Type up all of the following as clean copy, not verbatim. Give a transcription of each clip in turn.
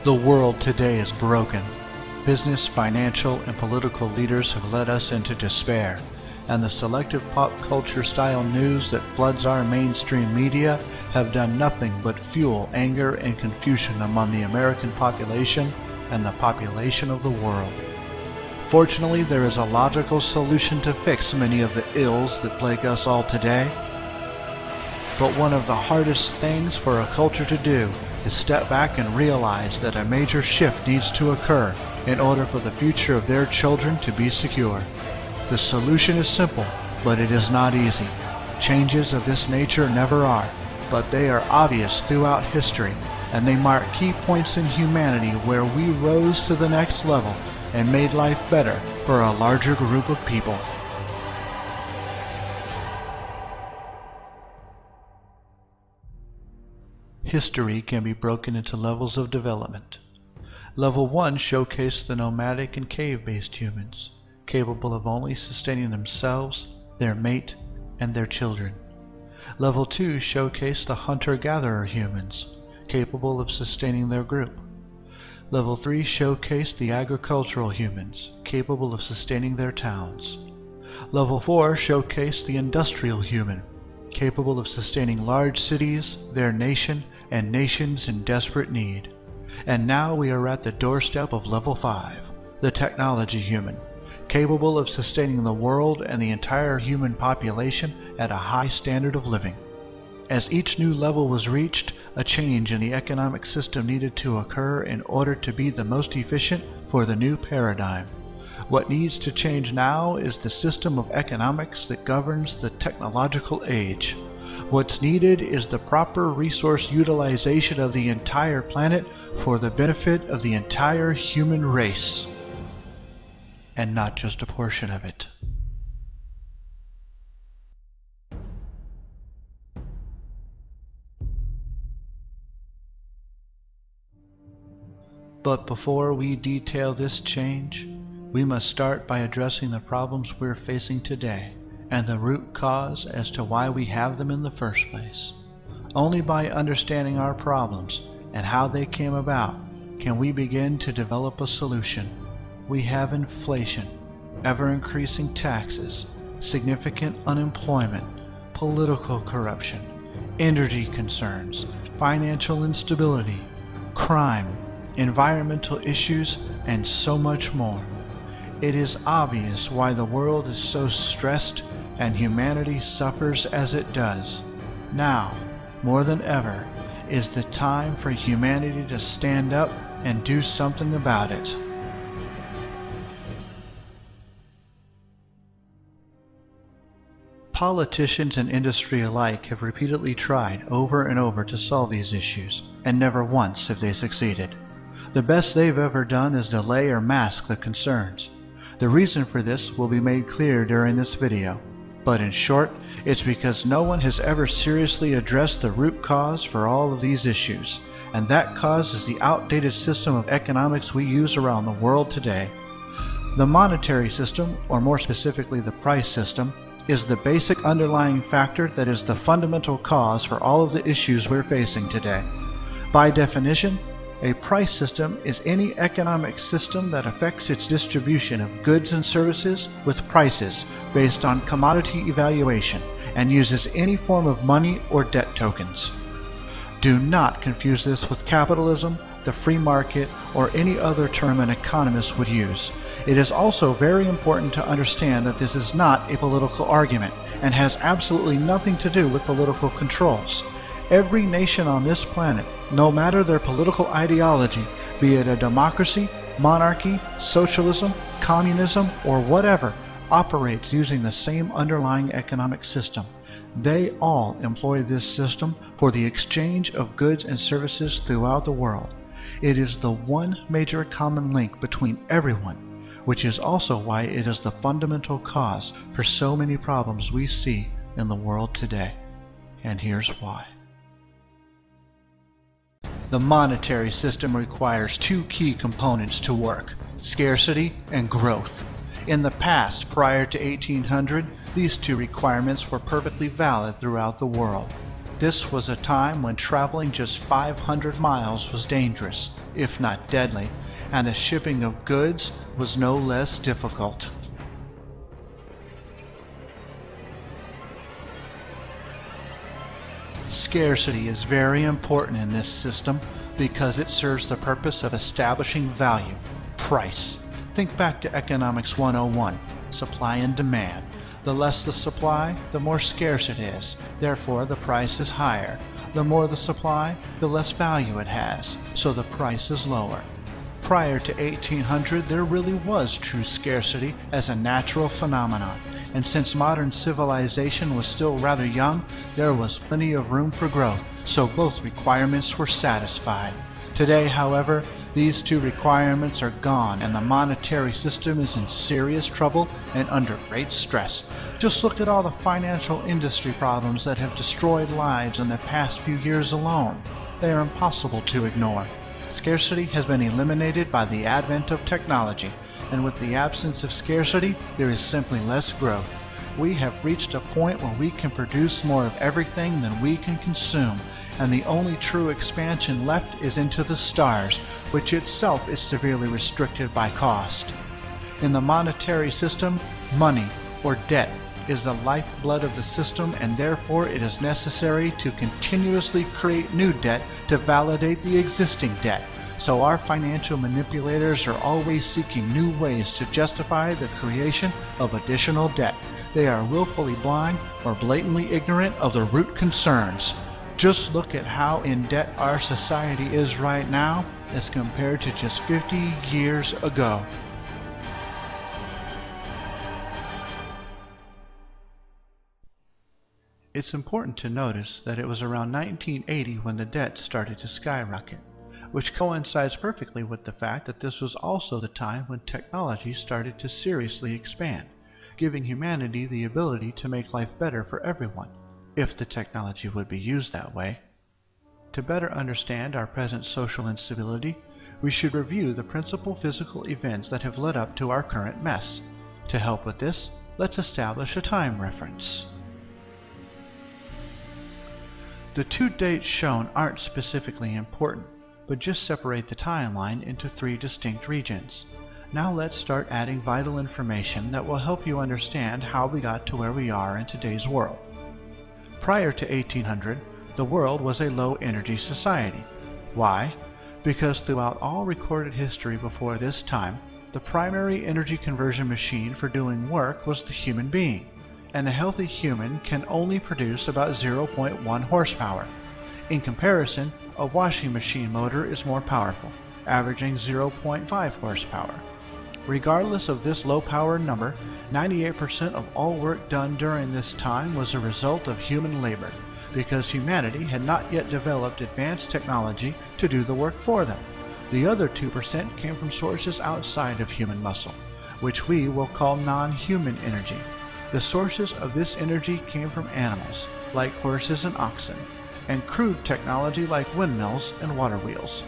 The world today is broken. Business, financial, and political leaders have led us into despair, and the selective pop culture style news that floods our mainstream media have done nothing but fuel anger and confusion among the American population and the population of the world. Fortunately, there is a logical solution to fix many of the ills that plague us all today. But one of the hardest things for a culture to do is step back and realize that a major shift needs to occur in order for the future of their children to be secure. The solution is simple, but it is not easy. Changes of this nature never are, but they are obvious throughout history, and they mark key points in humanity where we rose to the next level and made life better for a larger group of people. History can be broken into levels of development. Level 1 showcased the nomadic and cave-based humans, capable of only sustaining themselves, their mate, and their children. Level 2 showcased the hunter-gatherer humans, capable of sustaining their group. Level 3 showcased the agricultural humans, capable of sustaining their towns. Level 4 showcased the industrial human, capable of sustaining large cities, their nation, and nations in desperate need. And now we are at the doorstep of Level 5, the technology human, capable of sustaining the world and the entire human population at a high standard of living. As each new level was reached, a change in the economic system needed to occur in order to be the most efficient for the new paradigm. What needs to change now is the system of economics that governs the technological age. What's needed is the proper resource utilization of the entire planet for the benefit of the entire human race, and not just a portion of it. But before we detail this change, we must start by addressing the problems we're facing today and the root cause as to why we have them in the first place. Only by understanding our problems and how they came about can we begin to develop a solution. We have inflation, ever-increasing taxes, significant unemployment, political corruption, energy concerns, financial instability, crime, environmental issues, and so much more. It is obvious why the world is so stressed and humanity suffers as it does. Now, more than ever, is the time for humanity to stand up and do something about it. Politicians and industry alike have repeatedly tried over and over to solve these issues, and never once have they succeeded. The best they've ever done is delay or mask the concerns. The reason for this will be made clear during this video, but in short, it's because no one has ever seriously addressed the root cause for all of these issues, and that cause is the outdated system of economics we use around the world today. The monetary system, or more specifically the price system, is the basic underlying factor that is the fundamental cause for all of the issues we're facing today. By definition, a price system is any economic system that affects its distribution of goods and services with prices based on commodity evaluation and uses any form of money or debt tokens. Do not confuse this with capitalism, the free market, or any other term an economist would use. It is also very important to understand that this is not a political argument and has absolutely nothing to do with political controls. Every nation on this planet, no matter their political ideology, be it a democracy, monarchy, socialism, communism, or whatever, operates using the same underlying economic system. They all employ this system for the exchange of goods and services throughout the world. It is the one major common link between everyone, which is also why it is the fundamental cause for so many problems we see in the world today. And here's why. The monetary system requires two key components to work: scarcity and growth. In the past, prior to 1800, these two requirements were perfectly valid throughout the world. This was a time when traveling just 500 miles was dangerous, if not deadly, and the shipping of goods was no less difficult. Scarcity is very important in this system because it serves the purpose of establishing value, price. Think back to Economics 101, supply and demand. The less the supply, the more scarce it is. Therefore, the price is higher. The more the supply, the less value it has, so the price is lower. Prior to 1800, there really was true scarcity as a natural phenomenon, and since modern civilization was still rather young, there was plenty of room for growth, so both requirements were satisfied. Today, however, these two requirements are gone and the monetary system is in serious trouble and under great stress. Just look at all the financial industry problems that have destroyed lives in the past few years alone. They are impossible to ignore. Scarcity has been eliminated by the advent of technology, and with the absence of scarcity, there is simply less growth. We have reached a point where we can produce more of everything than we can consume, and the only true expansion left is into the stars, which itself is severely restricted by cost. In the monetary system, money, or debt, is the lifeblood of the system, and therefore it is necessary to continuously create new debt to validate the existing debt. So our financial manipulators are always seeking new ways to justify the creation of additional debt. They are willfully blind or blatantly ignorant of the root concerns. Just look at how in debt our society is right now as compared to just 50 years ago. It's important to notice that it was around 1980 when the debt started to skyrocket, which coincides perfectly with the fact that this was also the time when technology started to seriously expand, giving humanity the ability to make life better for everyone, if the technology would be used that way. To better understand our present social instability, we should review the principal physical events that have led up to our current mess. To help with this, let's establish a time reference. The two dates shown aren't specifically important, but just separate the timeline into three distinct regions. Now let's start adding vital information that will help you understand how we got to where we are in today's world. Prior to 1800, the world was a low-energy society. Why? Because throughout all recorded history before this time, the primary energy conversion machine for doing work was the human being, and a healthy human can only produce about 0.1 horsepower. In comparison, a washing machine motor is more powerful, averaging 0.5 horsepower. Regardless of this low power number, 98% of all work done during this time was a result of human labor, because humanity had not yet developed advanced technology to do the work for them. The other 2% came from sources outside of human muscle, which we will call non-human energy. The sources of this energy came from animals, like horses and oxen, and crude technology like windmills and water wheels.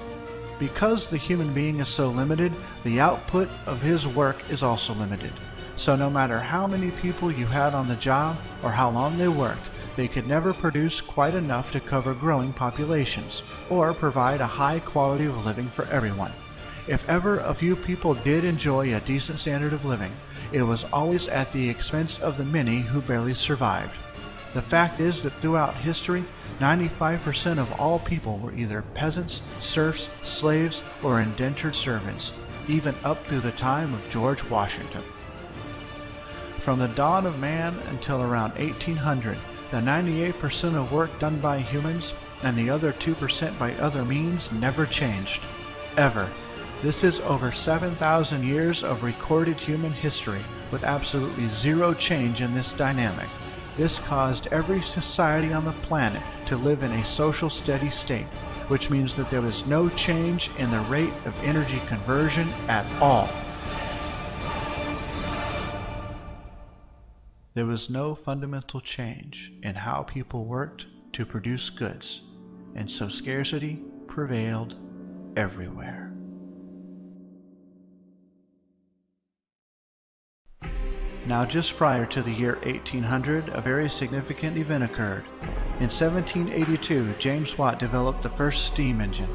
Because the human being is so limited, the output of his work is also limited. So no matter how many people you had on the job or how long they worked, they could never produce quite enough to cover growing populations or provide a high quality of living for everyone. If ever a few people did enjoy a decent standard of living, it was always at the expense of the many who barely survived. The fact is that throughout history, 95% of all people were either peasants, serfs, slaves, or indentured servants, even up through the time of George Washington. From the dawn of man until around 1800, the 98% of work done by humans and the other 2% by other means never changed. Ever. This is over 7,000 years of recorded human history with absolutely zero change in this dynamic. This caused every society on the planet to live in a social steady state, which means that there was no change in the rate of energy conversion at all. There was no fundamental change in how people worked to produce goods, and so scarcity prevailed everywhere. Now, just prior to the year 1800, a very significant event occurred. In 1782, James Watt developed the first steam engine.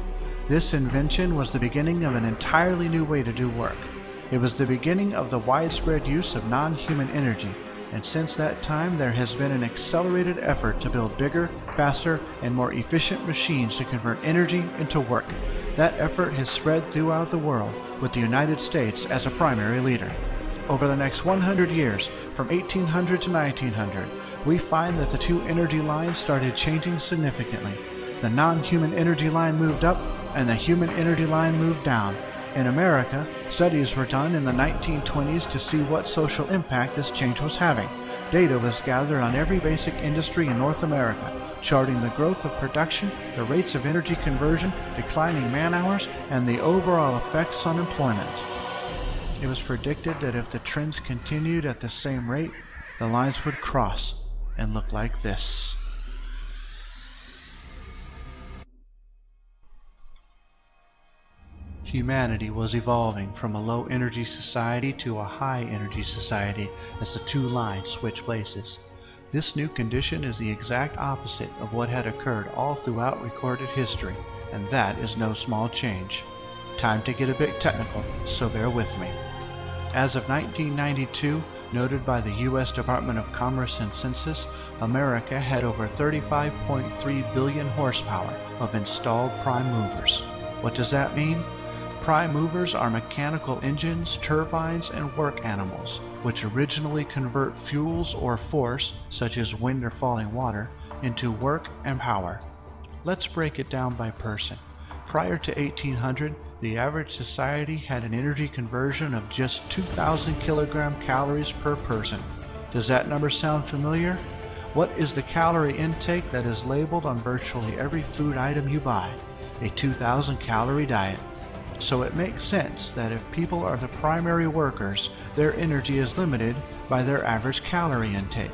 This invention was the beginning of an entirely new way to do work. It was the beginning of the widespread use of non-human energy, and since that time there has been an accelerated effort to build bigger, faster, and more efficient machines to convert energy into work. That effort has spread throughout the world, with the United States as a primary leader. Over the next 100 years, from 1800 to 1900, we find that the two energy lines started changing significantly. The non-human energy line moved up, and the human energy line moved down. In America, studies were done in the 1920s to see what social impact this change was having. Data was gathered on every basic industry in North America, charting the growth of production, the rates of energy conversion, declining man-hours, and the overall effects on employment. It was predicted that if the trends continued at the same rate, the lines would cross and look like this. Humanity was evolving from a low-energy society to a high-energy society as the two lines switched places. This new condition is the exact opposite of what had occurred all throughout recorded history, and that is no small change. Time to get a bit technical, so bear with me. As of 1992, noted by the U.S. Department of Commerce and Census, America had over 35.3 billion horsepower of installed prime movers. What does that mean? Prime movers are mechanical engines, turbines, and work animals, which originally convert fuels or force, such as wind or falling water, into work and power. Let's break it down by person. Prior to 1800, the average society had an energy conversion of just 2,000 kilogram calories per person. Does that number sound familiar? What is the calorie intake that is labeled on virtually every food item you buy? A 2,000 calorie diet. So it makes sense that if people are the primary workers, their energy is limited by their average calorie intake.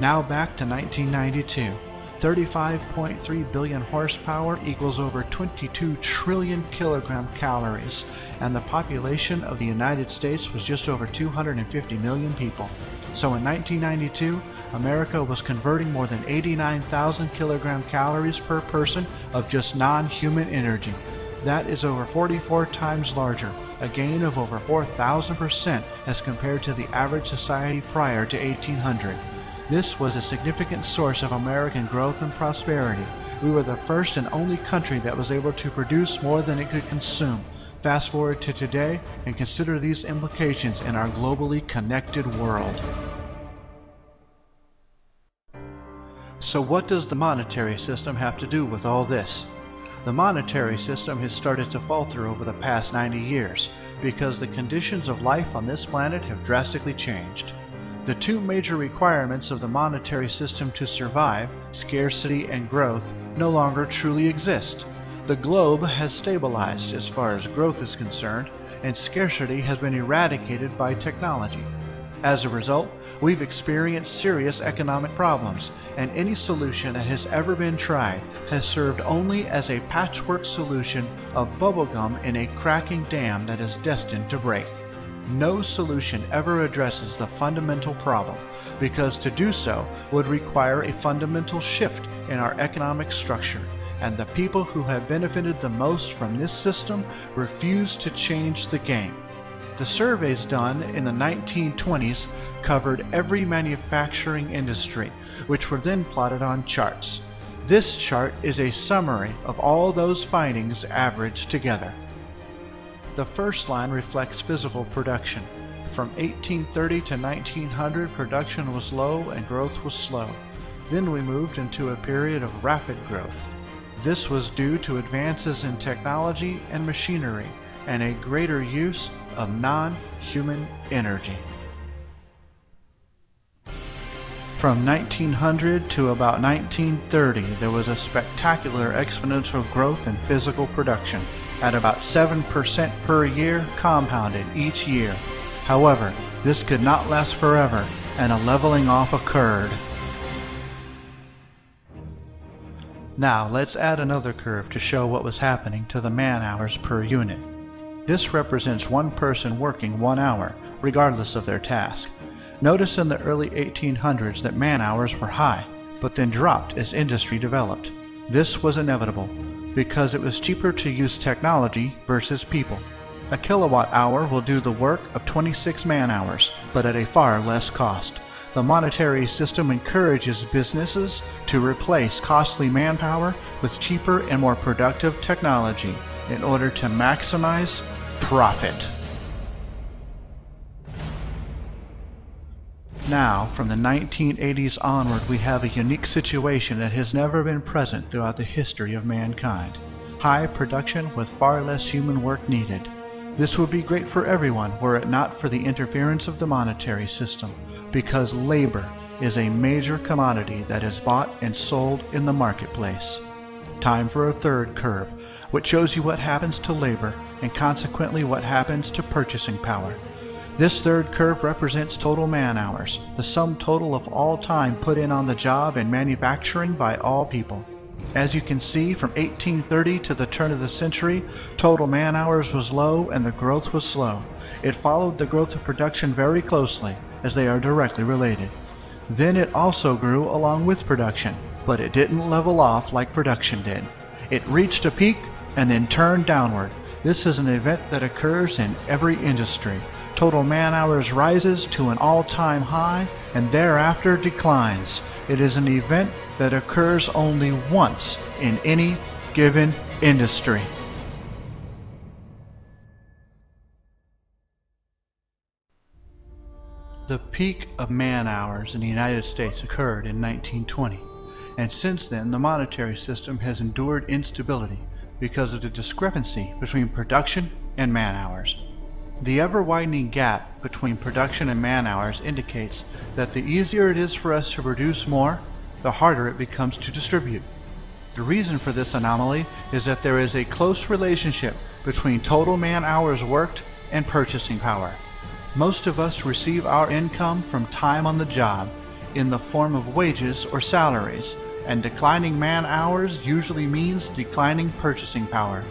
Now back to 1992. 35.3 billion horsepower equals over 22 trillion kilogram calories, and the population of the United States was just over 250 million people. So in 1992, America was converting more than 89,000 kilogram calories per person of just non-human energy. That is over 44 times larger, a gain of over 4,000% as compared to the average society prior to 1800. This was a significant source of American growth and prosperity. We were the first and only country that was able to produce more than it could consume. Fast forward to today and consider these implications in our globally connected world. So what does the monetary system have to do with all this? The monetary system has started to falter over the past 90 years because the conditions of life on this planet have drastically changed. The two major requirements of the monetary system to survive, scarcity and growth, no longer truly exist. The globe has stabilized as far as growth is concerned, and scarcity has been eradicated by technology. As a result, we've experienced serious economic problems, and any solution that has ever been tried has served only as a patchwork solution of bubblegum in a cracking dam that is destined to break. No solution ever addresses the fundamental problem, because to do so would require a fundamental shift in our economic structure, and the people who have benefited the most from this system refuse to change the game. The surveys done in the 1920s covered every manufacturing industry, which were then plotted on charts. This chart is a summary of all those findings averaged together. The first line reflects physical production. From 1830 to 1900, production was low and growth was slow. Then we moved into a period of rapid growth. This was due to advances in technology and machinery, and a greater use of non-human energy. From 1900 to about 1930, there was a spectacular exponential growth in physical production, at about 7% per year, compounded each year. However, this could not last forever, and a leveling off occurred. Now let's add another curve to show what was happening to the man-hours per unit. This represents one person working 1 hour, regardless of their task. Notice in the early 1800s that man-hours were high, but then dropped as industry developed. This was inevitable, because it was cheaper to use technology versus people. A kilowatt-hour will do the work of 26 man-hours, but at a far less cost. The monetary system encourages businesses to replace costly manpower with cheaper and more productive technology in order to maximize profit. Now, from the 1980s onward, we have a unique situation that has never been present throughout the history of mankind. High production with far less human work needed. This would be great for everyone were it not for the interference of the monetary system, because labor is a major commodity that is bought and sold in the marketplace. Time for a third curve, which shows you what happens to labor and consequently what happens to purchasing power. This third curve represents total man-hours, the sum total of all time put in on the job in manufacturing by all people. As you can see, from 1830 to the turn of the century, total man-hours was low and the growth was slow. It followed the growth of production very closely, as they are directly related. Then it also grew along with production, but it didn't level off like production did. It reached a peak and then turned downward. This is an event that occurs in every industry. Total man-hours rises to an all-time high and thereafter declines. It is an event that occurs only once in any given industry. The peak of man-hours in the United States occurred in 1920, and since then the monetary system has endured instability because of the discrepancy between production and man-hours. The ever-widening gap between production and man-hours indicates that the easier it is for us to produce more, the harder it becomes to distribute. The reason for this anomaly is that there is a close relationship between total man-hours worked and purchasing power. Most of us receive our income from time on the job in the form of wages or salaries, and declining man-hours usually means declining purchasing power.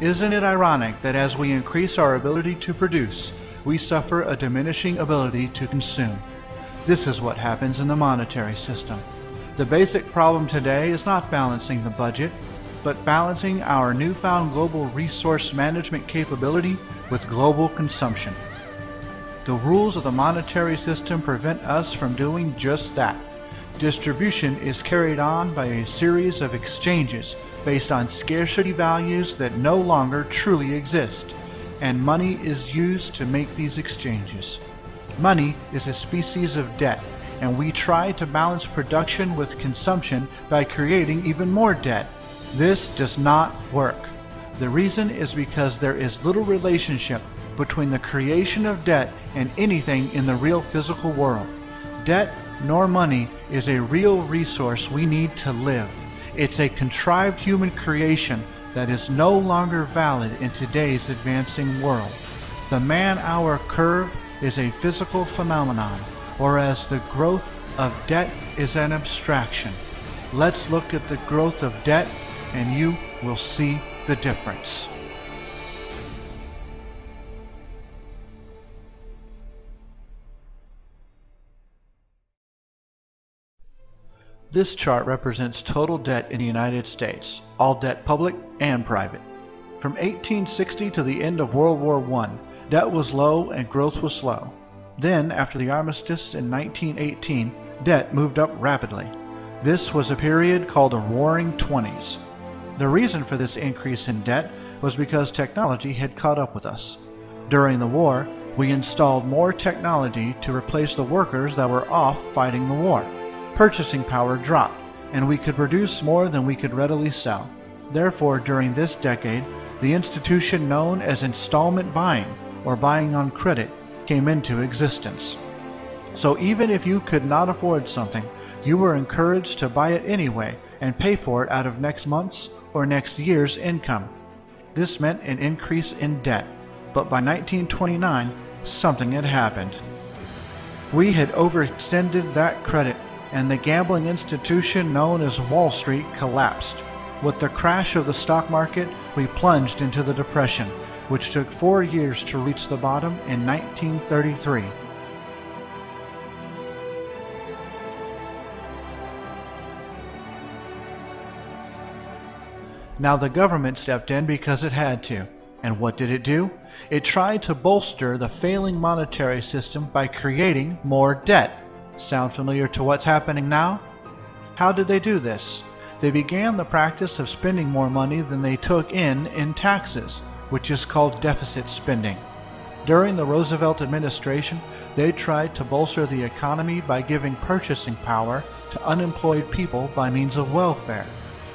Isn't it ironic that as we increase our ability to produce, we suffer a diminishing ability to consume? This is what happens in the monetary system. The basic problem today is not balancing the budget, but balancing our newfound global resource management capability with global consumption. The rules of the monetary system prevent us from doing just that. Distribution is carried on by a series of exchanges based on scarcity values that no longer truly exist, and money is used to make these exchanges. Money is a species of debt, and we try to balance production with consumption by creating even more debt. This does not work. The reason is because there is little relationship between the creation of debt and anything in the real physical world. Debt nor money is a real resource we need to live. It's a contrived human creation that is no longer valid in today's advancing world. The man-hour curve is a physical phenomenon, whereas the growth of debt is an abstraction. Let's look at the growth of debt and you will see the difference. This chart represents total debt in the United States, all debt public and private. From 1860 to the end of World War I, debt was low and growth was slow. Then, after the armistice in 1918, debt moved up rapidly. This was a period called the Roaring Twenties. The reason for this increase in debt was because technology had caught up with us. During the war, we installed more technology to replace the workers that were off fighting the war. Purchasing power dropped, and we could produce more than we could readily sell. Therefore, during this decade, the institution known as installment buying, or buying on credit, came into existence. So even if you could not afford something, you were encouraged to buy it anyway and pay for it out of next month's or next year's income. This meant an increase in debt, but by 1929, something had happened. We had overextended that credit, and the gambling institution known as Wall Street collapsed. With the crash of the stock market, we plunged into the Depression, which took 4 years to reach the bottom in 1933. Now the government stepped in because it had to. And what did it do? It tried to bolster the failing monetary system by creating more debt. Sound familiar to what's happening now? How did they do this? They began the practice of spending more money than they took in taxes, which is called deficit spending. During the Roosevelt administration, they tried to bolster the economy by giving purchasing power to unemployed people by means of welfare,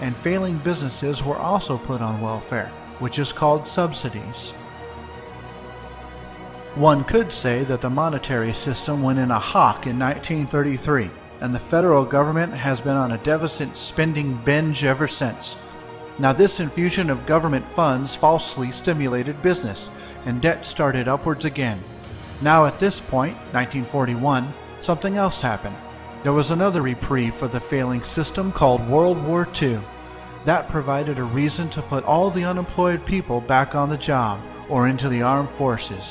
and failing businesses were also put on welfare, which is called subsidies. One could say that the monetary system went in a hock in 1933, and the federal government has been on a deficit spending binge ever since. Now this infusion of government funds falsely stimulated business, and debt started upwards again. Now at this point, 1941, something else happened. There was another reprieve for the failing system called World War II. That provided a reason to put all the unemployed people back on the job, or into the armed forces.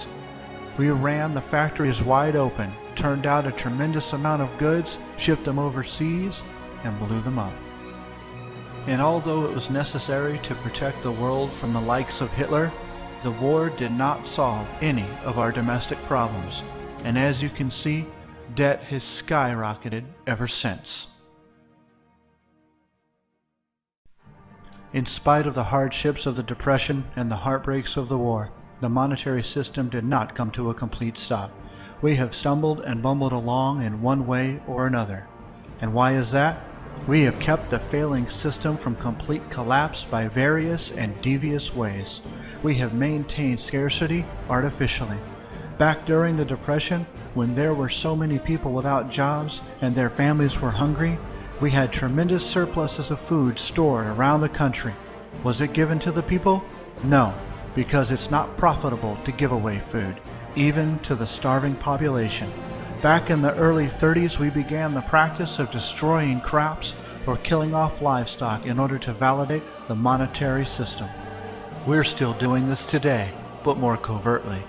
We ran the factories wide open, turned out a tremendous amount of goods, shipped them overseas, and blew them up. And although it was necessary to protect the world from the likes of Hitler, the war did not solve any of our domestic problems, and as you can see, debt has skyrocketed ever since. In spite of the hardships of the Depression and the heartbreaks of the war, the monetary system did not come to a complete stop. We have stumbled and bumbled along in one way or another. And why is that? We have kept the failing system from complete collapse by various and devious ways. We have maintained scarcity artificially. Back during the Depression, when there were so many people without jobs and their families were hungry, we had tremendous surpluses of food stored around the country. Was it given to the people? No, because it's not profitable to give away food, even to the starving population. Back in the early 30s, we began the practice of destroying crops or killing off livestock in order to validate the monetary system. We're still doing this today, but more covertly.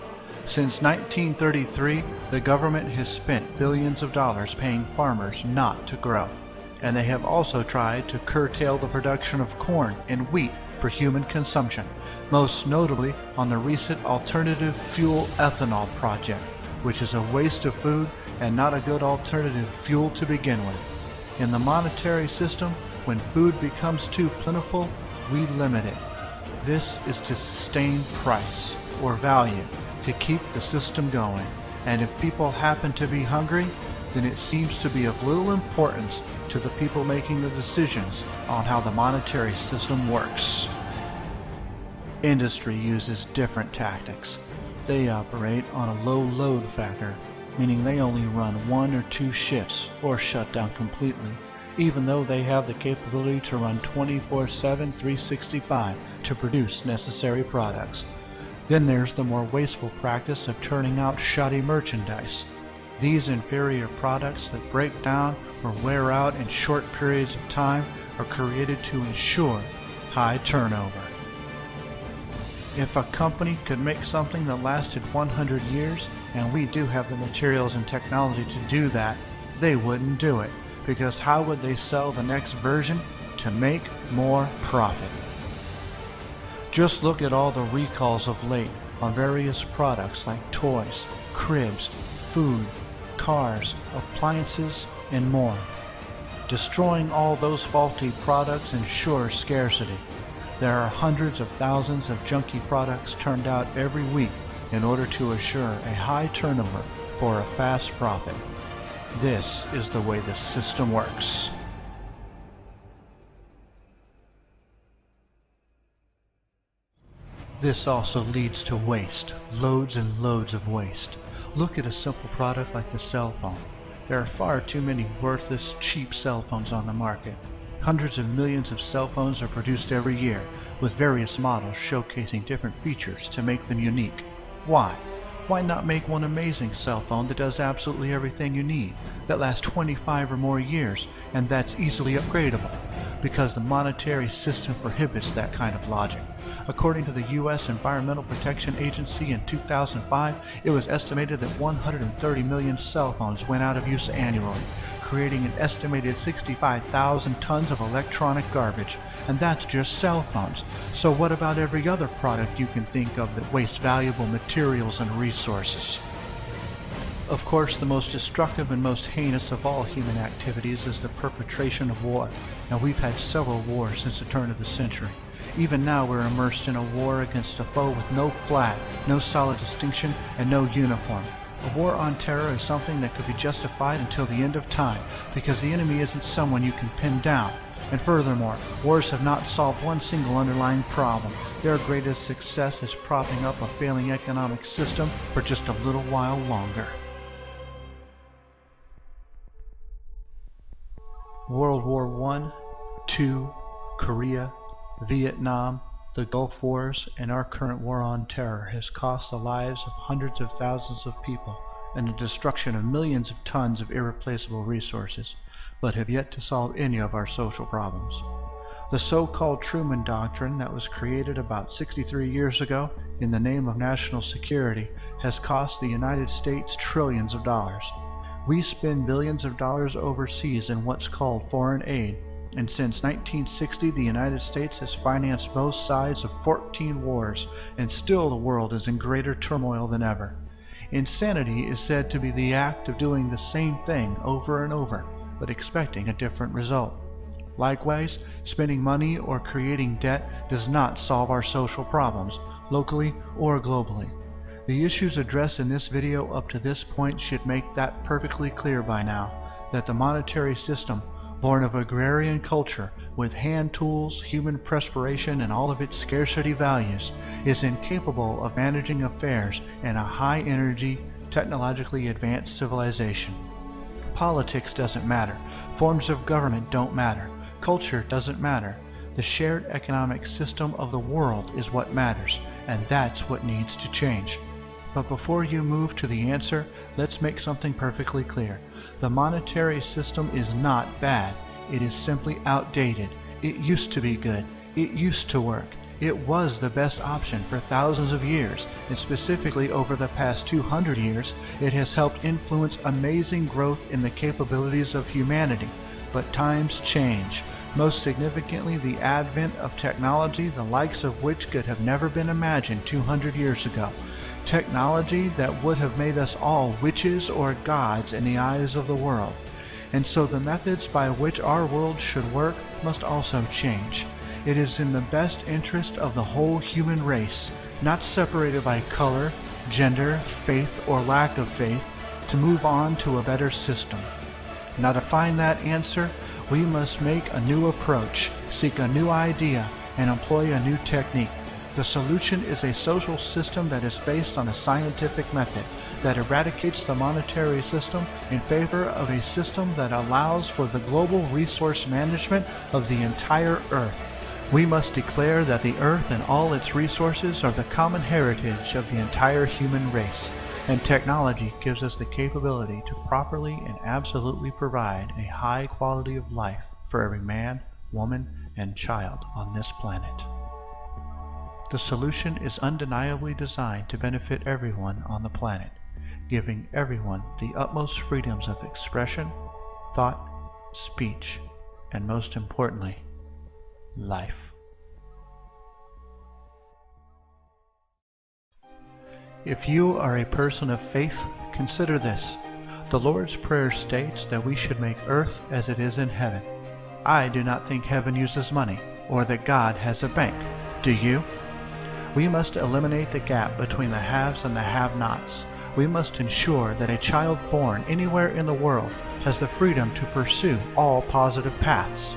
Since 1933, the government has spent billions of dollars paying farmers not to grow, and they have also tried to curtail the production of corn and wheat for human consumption, most notably on the recent alternative fuel ethanol project, which is a waste of food and not a good alternative fuel to begin with. In the monetary system, when food becomes too plentiful, we limit it. This is to sustain price or value, to keep the system going. And if people happen to be hungry, then it seems to be of little importance to the people making the decisions on how the monetary system works. Industry uses different tactics. They operate on a low load factor, meaning they only run 1 or 2 shifts or shut down completely, even though they have the capability to run 24/7, 365 to produce necessary products. Then there's the more wasteful practice of turning out shoddy merchandise. These inferior products that break down or wear out in short periods of time are created to ensure high turnover. If a company could make something that lasted 100 years, and we do have the materials and technology to do that, they wouldn't do it, because how would they sell the next version? To make more profit. Just look at all the recalls of late on various products like toys, cribs, food, cars, appliances, and more. Destroying all those faulty products ensures scarcity. There are hundreds of thousands of junky products turned out every week in order to assure a high turnover for a fast profit. This is the way the system works. This also leads to waste, loads and loads of waste. Look at a simple product like the cell phone. There are far too many worthless, cheap cell phones on the market. Hundreds of millions of cell phones are produced every year, with various models showcasing different features to make them unique. Why? Why not make one amazing cell phone that does absolutely everything you need, that lasts 25 or more years, and that's easily upgradable? Because the monetary system prohibits that kind of logic. According to the U.S. Environmental Protection Agency in 2005, it was estimated that 130 million cell phones went out of use annually, creating an estimated 65,000 tons of electronic garbage, and that's just cell phones. So what about every other product you can think of that wastes valuable materials and resources? Of course, the most destructive and most heinous of all human activities is the perpetration of war. Now, we've had several wars since the turn of the century. Even now we're immersed in a war against a foe with no flag, no solid distinction, and no uniform. A war on terror is something that could be justified until the end of time, because the enemy isn't someone you can pin down. And furthermore, wars have not solved one single underlying problem. Their greatest success is propping up a failing economic system for just a little while longer. World War I, II, Korea, Vietnam, the Gulf Wars, and our current war on terror has cost the lives of hundreds of thousands of people and the destruction of millions of tons of irreplaceable resources, but have yet to solve any of our social problems. The so-called Truman Doctrine that was created about 63 years ago in the name of national security has cost the United States trillions of dollars. We spend billions of dollars overseas in what's called foreign aid, and since 1960 the United States has financed both sides of 14 wars, and still the world is in greater turmoil than ever. Insanity is said to be the act of doing the same thing over and over, but expecting a different result. Likewise, spending money or creating debt does not solve our social problems, locally or globally. The issues addressed in this video up to this point should make that perfectly clear by now, that the monetary system, born of agrarian culture, with hand tools, human perspiration, and all of its scarcity values, is incapable of managing affairs in a high-energy, technologically advanced civilization. Politics doesn't matter. Forms of government don't matter. Culture doesn't matter. The shared economic system of the world is what matters, and that's what needs to change. But before you move to the answer, let's make something perfectly clear. The monetary system is not bad. It is simply outdated. It used to be good. It used to work. It was the best option for thousands of years, and specifically over the past 200 years, it has helped influence amazing growth in the capabilities of humanity. But times change. Most significantly, the advent of technology, the likes of which could have never been imagined 200 years ago. Technology that would have made us all witches or gods in the eyes of the world. And so the methods by which our world should work must also change. It is in the best interest of the whole human race, not separated by color, gender, faith, or lack of faith, to move on to a better system. Now, to find that answer, we must make a new approach, seek a new idea, and employ a new technique. The solution is a social system that is based on a scientific method that eradicates the monetary system in favor of a system that allows for the global resource management of the entire Earth. We must declare that the Earth and all its resources are the common heritage of the entire human race, and technology gives us the capability to properly and absolutely provide a high quality of life for every man, woman, and child on this planet. The solution is undeniably designed to benefit everyone on the planet, giving everyone the utmost freedoms of expression, thought, speech, and most importantly, life. If you are a person of faith, consider this. The Lord's Prayer states that we should make earth as it is in heaven. I do not think heaven uses money, or that God has a bank. Do you? We must eliminate the gap between the haves and the have-nots. We must ensure that a child born anywhere in the world has the freedom to pursue all positive paths.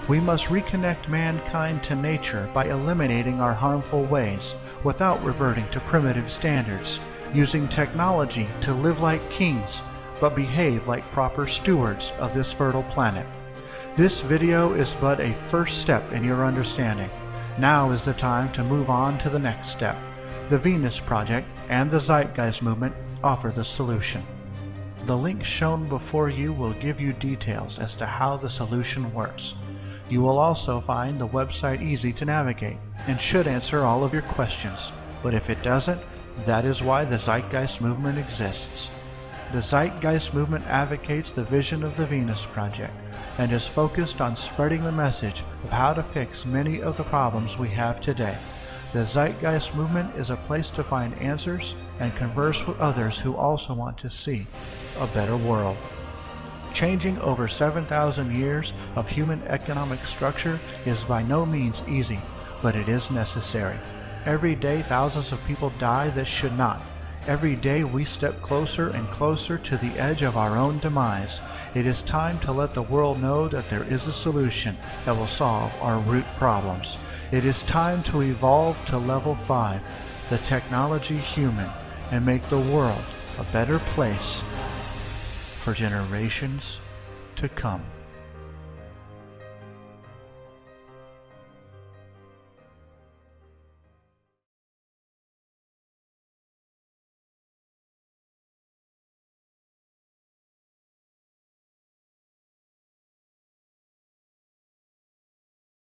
We must reconnect mankind to nature by eliminating our harmful ways without reverting to primitive standards, using technology to live like kings but behave like proper stewards of this fertile planet. This video is but a first step in your understanding. Now is the time to move on to the next step. The Venus Project and the Zeitgeist movement offer the solution. The link shown before you will give you details as to how the solution works. You will also find the website easy to navigate and should answer all of your questions. But if it doesn't, that is why the Zeitgeist movement exists. The Zeitgeist movement advocates the vision of the Venus Project and is focused on spreading the message of how to fix many of the problems we have today. The Zeitgeist movement is a place to find answers and converse with others who also want to see a better world. Changing over 7,000 years of human economic structure is by no means easy, but it is necessary. Every day thousands of people die that should not. Every day we step closer and closer to the edge of our own demise. It is time to let the world know that there is a solution that will solve our root problems. It is time to evolve to level 5, the technology human, and make the world a better place for generations to come.